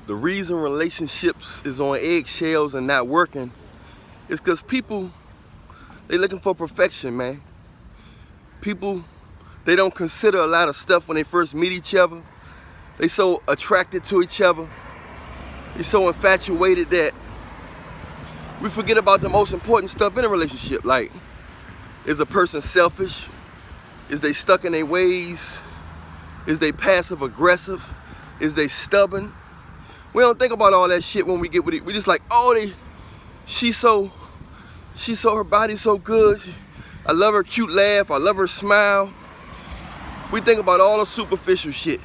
The reason relationships is on eggshells and not working is because people, they looking for perfection, man. People, they don't consider a lot of stuff when they first meet each other. They so attracted to each other. They're so infatuated that we forget about the most important stuff in a relationship. Like, is a person selfish? Is they stuck in their ways? Is they passive aggressive? Is they stubborn? We don't think about all that shit when we get with it. We just like, oh, she's so her body's so good. I love her cute laugh. I love her smile. We think about all the superficial shit.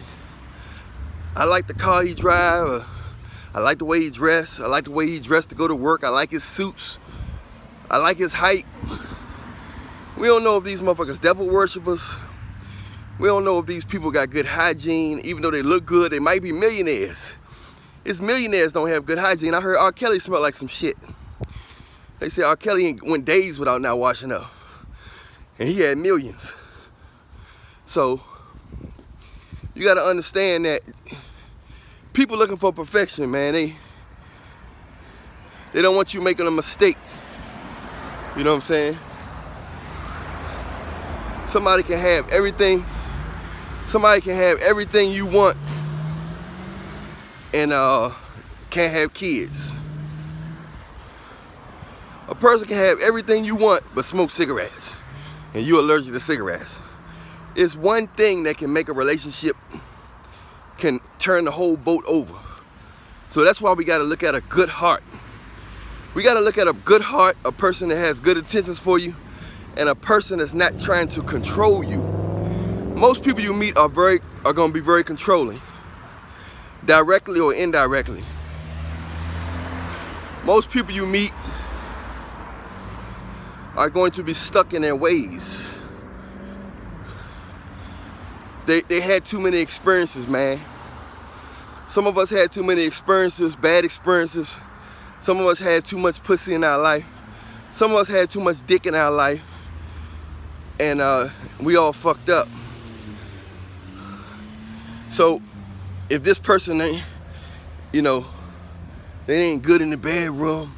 I like the car he drives. I like the way he dressed. I like the way he dressed to go to work. I like his suits. I like his height. We don't know if these motherfuckers devil worshipers. We don't know if these people got good hygiene. Even though they look good, they might be millionaires. It's millionaires don't have good hygiene. I heard R. Kelly smelled like some shit. They say R. Kelly went days without not washing up. And he had millions. So, you gotta understand that people looking for perfection, man, they don't want you making a mistake. You know what I'm saying? Somebody can have everything. Somebody can have everything you want and can't have kids. A person can have everything you want but smoke cigarettes and you're allergic to cigarettes. It's one thing that can make a relationship, can turn the whole boat over. So that's why we gotta look at a good heart. We gotta look at a good heart, a person that has good intentions for you, and a person that's not trying to control you. Most people you meet are gonna be very controlling, directly or indirectly. Most people you meet are going to be stuck in their ways. They had too many experiences, man. Some of us had too many experiences, bad experiences. Some of us had too much pussy in our life. Some of us had too much dick in our life. And we all fucked up. So if this person ain't, you know, they ain't good in the bedroom,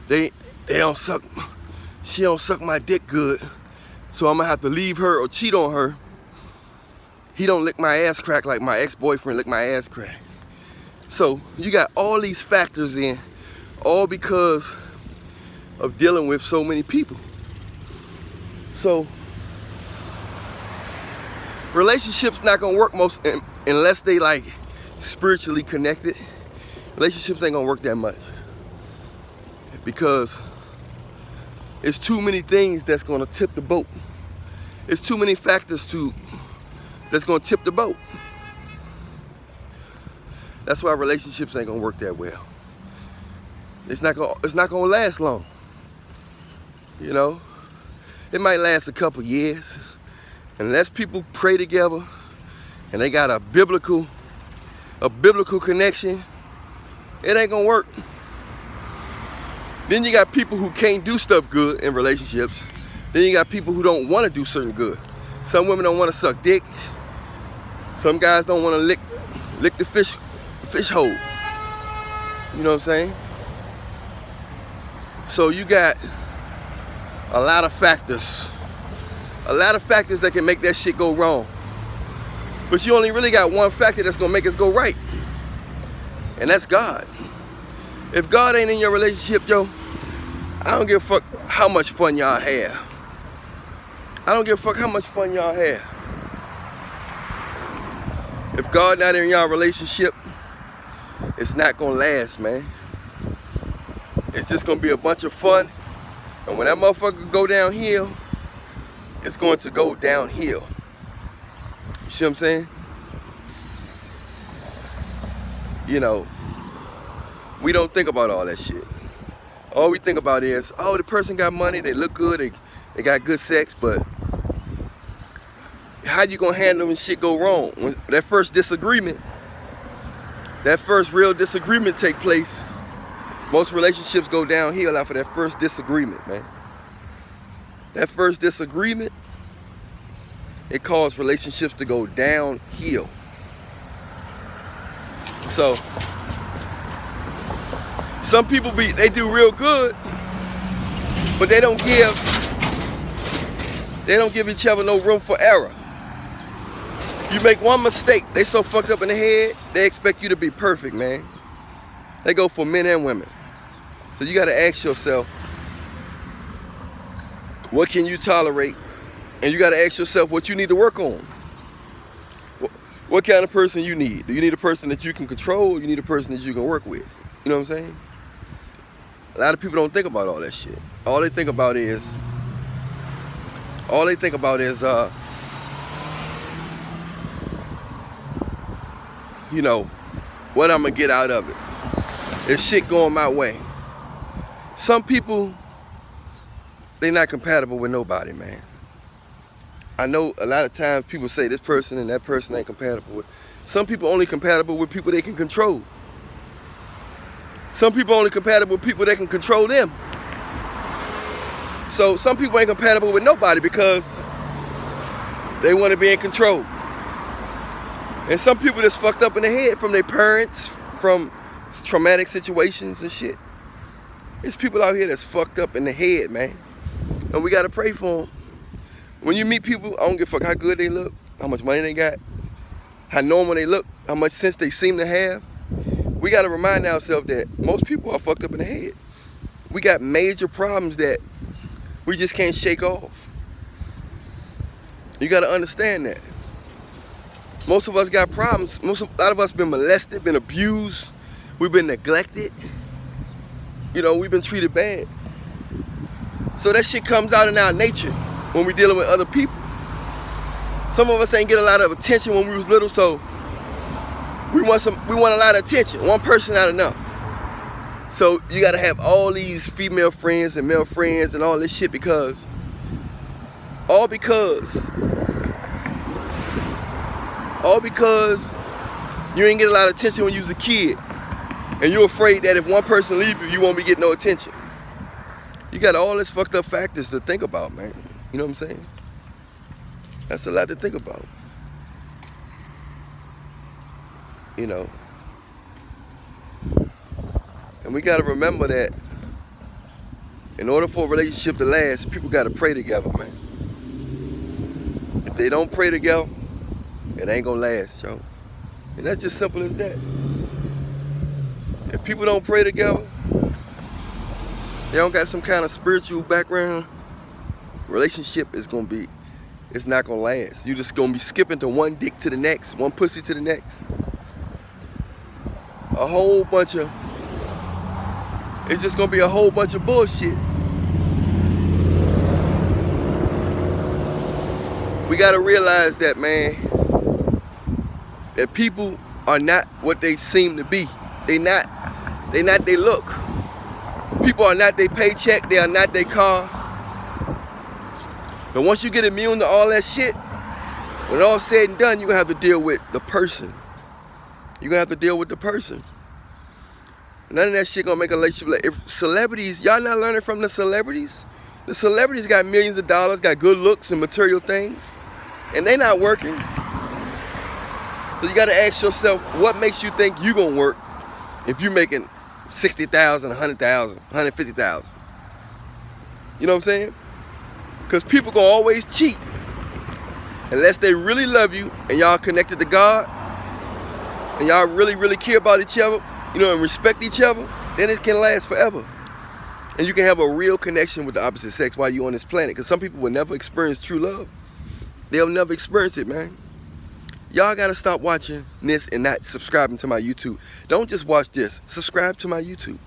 they don't suck, she don't suck my dick good, so I'm gonna have to leave her or cheat on her. He don't lick my ass crack like my ex-boyfriend licked my ass crack. So you got all these factors in, all because of dealing with so many people. So relationships not gonna work unless they like spiritually connected. Relationships ain't gonna work that much because it's too many things that's gonna tip the boat. It's too many factors that's gonna tip the boat. That's why relationships ain't gonna work that well. It's not gonna last long. You know, it might last a couple years, unless people pray together and they got a biblical connection. It ain't gonna work. Then you got people who can't do stuff good in relationships. Then you got people who don't want to do certain good. Some women don't want to suck dick. Some guys don't want to lick the fish hole. You know what I'm saying? So you got a lot of factors that can make that shit go wrong. But you only really got one factor that's gonna make us go right, and that's God. If God ain't in your relationship, yo, I don't give a fuck how much fun y'all have. I don't give a fuck how much fun y'all have. If God not in y'all relationship, it's not gonna last, man. It's just gonna be a bunch of fun, and when that motherfucker go downhill, it's going to go downhill. You see what I'm saying? You know, we don't think about all that shit. All we think about is, oh, the person got money, they look good, they got good sex, but how you gonna handle when shit go wrong? When that first disagreement, that first real disagreement take place, most relationships go downhill after that first disagreement, man. That first disagreement, it caused relationships to go downhill. So some people they do real good, but they don't give each other no room for error. You make one mistake, they so fucked up in the head, they expect you to be perfect, man. They go for men and women. So you gotta ask yourself, what can you tolerate? And you gotta ask yourself what you need to work on. What kind of person you need? Do you need a person that you can control, or you need a person that you can work with? You know what I'm saying? A lot of people don't think about all that shit. All they think about is you know, what I'm gonna get out of it. If shit going my way. Some people, they not compatible with nobody, man. I know a lot of times people say this person and that person ain't compatible with. Some people only compatible with people they can control. Some people only compatible with people that can control them. So some people ain't compatible with nobody because they want to be in control. And some people that's fucked up in the head from their parents, from traumatic situations and shit. There's people out here that's fucked up in the head, man. And we gotta pray for them. When you meet people, I don't give a fuck how good they look, how much money they got, how normal they look, how much sense they seem to have. We gotta remind ourselves that most people are fucked up in the head. We got major problems that we just can't shake off. You gotta understand that. Most of us got problems. A lot of us been molested, been abused, we've been neglected. You know, we've been treated bad. So that shit comes out in our nature when we're dealing with other people. Some of us ain't get a lot of attention when we was little, so we want a lot of attention. One person not enough. So you gotta have all these female friends and male friends and all this shit because you ain't get a lot of attention when you was a kid. And you're afraid that if one person leaves you, you won't be getting no attention. You got all this fucked up factors to think about, man. You know what I'm saying? That's a lot to think about. You know. And we gotta remember that in order for a relationship to last, people gotta pray together, man. If they don't pray together, it ain't gonna last, yo. And that's just simple as that. If people don't pray together, they don't got some kind of spiritual background, relationship is gonna be, it's not gonna last. You just gonna be skipping to one dick to the next, one pussy to the next. It's just gonna be a whole bunch of bullshit. We gotta realize that, man, that people are not what they seem to be. They not they look. People are not their paycheck, they are not their car. But once you get immune to all that shit, when all's said and done, you're gonna have to deal with the person. You're gonna have to deal with the person. None of that shit gonna make a relationship. If celebrities, y'all not learning from the celebrities? The celebrities got millions of dollars, got good looks and material things, and they not working. So you gotta ask yourself, what makes you think you gonna work if you making 60,000, 100,000, 150,000? You know what I'm saying? Because people gonna always cheat unless they really love you and y'all connected to God and y'all really, really care about each other, you know, and respect each other, then it can last forever. And you can have a real connection with the opposite sex while you're on this planet. Because some people will never experience true love. They'll never experience it, man. Y'all gotta stop watching this and not subscribing to my YouTube. Don't just watch this. Subscribe to my YouTube.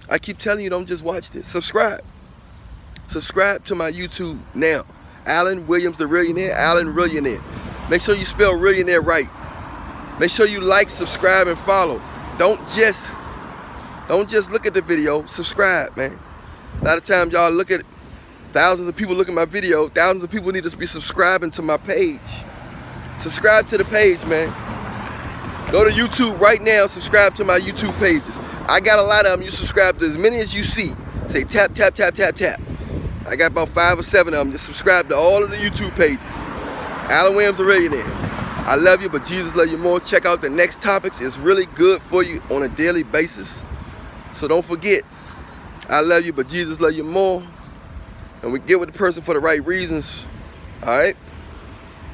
I keep telling you, don't just watch this. Subscribe. Subscribe to my YouTube now. Allan Williams, the Reallionaire. Allan Reallionaire. Make sure you spell Reallionaire right. Make sure you like, subscribe, and follow. Don't just look at the video. Subscribe, man. A lot of times y'all look at thousands of people look at my video. Thousands of people need to be subscribing to my page. Subscribe to the page, man. Go to YouTube right now. Subscribe to my YouTube pages. I got a lot of them. You subscribe to as many as you see. Say tap, tap, tap, tap, tap. I got about 5 or 7 of them. Just subscribe to all of the YouTube pages. Allan Williams, the Reallionaire. I love you, but Jesus love you more. Check out the next topics. It's really good for you on a daily basis. So don't forget, I love you, but Jesus love you more. And we get with the person for the right reasons. All right?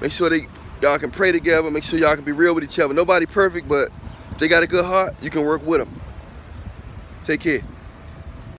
Make sure y'all can pray together. Make sure y'all can be real with each other. Nobody perfect, but if they got a good heart, you can work with them. Take care.